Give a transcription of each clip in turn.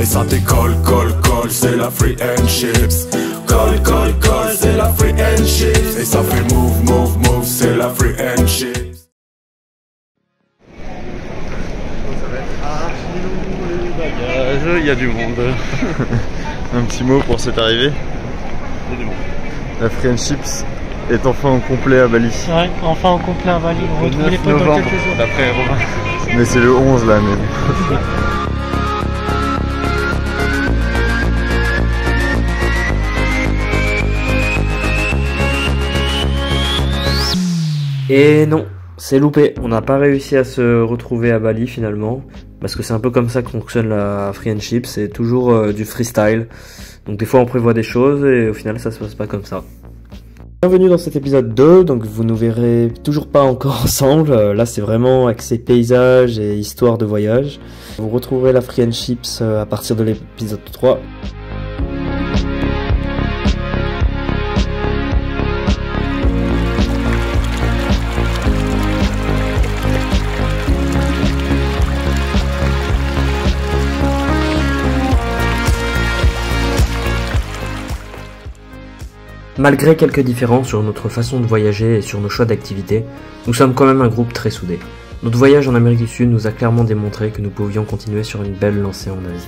Et ça décolle, colle, c'est la free and chips. Colle, c'est la free and chips. Et ça fait move, c'est la free and chips. Il y a du monde. Un petit mot pour cette arrivée. Il y a du monde. La free and chips est enfin en complet à Bali. Ouais, enfin en complet à Bali. On retrouve les potes dans quelques jours. D'après Romain. Mais c'est le 11 là même. Et non, c'est loupé. On n'a pas réussi à se retrouver à Bali finalement. Parce que c'est un peu comme ça que fonctionne la free and chips. C'est toujours du freestyle. Donc des fois on prévoit des choses et au final ça se passe pas comme ça. Bienvenue dans cet épisode 2, donc vous nous verrez toujours pas encore ensemble, là c'est vraiment axé paysages et histoire de voyage. Vous retrouverez la free and chips à partir de l'épisode 3. Malgré quelques différences sur notre façon de voyager et sur nos choix d'activités, nous sommes quand même un groupe très soudé. Notre voyage en Amérique du Sud nous a clairement démontré que nous pouvions continuer sur une belle lancée en Asie.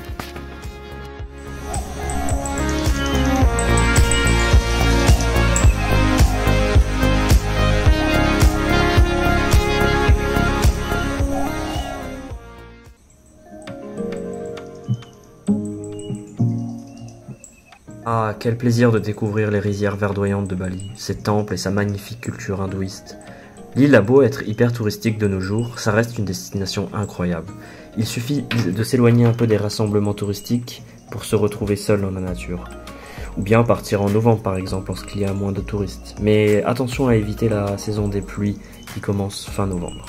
Ah, quel plaisir de découvrir les rizières verdoyantes de Bali, ses temples et sa magnifique culture hindouiste. L'île a beau être hyper touristique de nos jours, ça reste une destination incroyable. Il suffit de s'éloigner un peu des rassemblements touristiques pour se retrouver seul dans la nature. Ou bien partir en novembre par exemple lorsqu'il y a moins de touristes. Mais attention à éviter la saison des pluies qui commence fin novembre.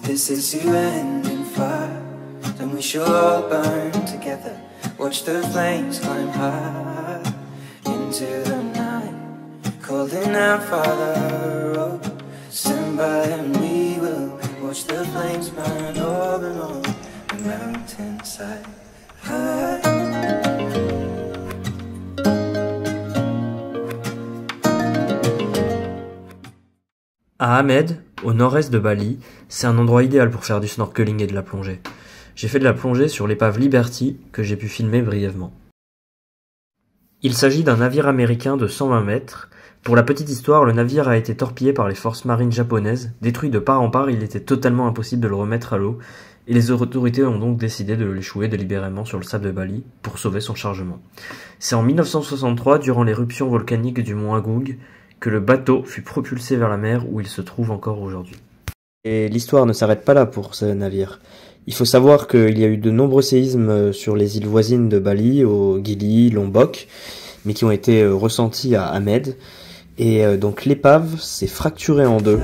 This is you and in fire, then we shall all burn together. Watch the flames climb high into the night, calling out Father, oh, stand by and we will watch the flames burn all along the mountainside. À Hamed, au nord-est de Bali, c'est un endroit idéal pour faire du snorkeling et de la plongée. J'ai fait de la plongée sur l'épave Liberty que j'ai pu filmer brièvement. Il s'agit d'un navire américain de 120 mètres. Pour la petite histoire, le navire a été torpillé par les forces marines japonaises. Détruit de part en part, il était totalement impossible de le remettre à l'eau, et les autorités ont donc décidé de l'échouer délibérément sur le sable de Bali pour sauver son chargement. C'est en 1963, durant l'éruption volcanique du mont Agung, que le bateau fut propulsé vers la mer où il se trouve encore aujourd'hui. Et l'histoire ne s'arrête pas là pour ce navire. Il faut savoir qu'il y a eu de nombreux séismes sur les îles voisines de Bali, au Gili, Lombok, mais qui ont été ressentis à Hamed. Et donc l'épave s'est fracturée en deux.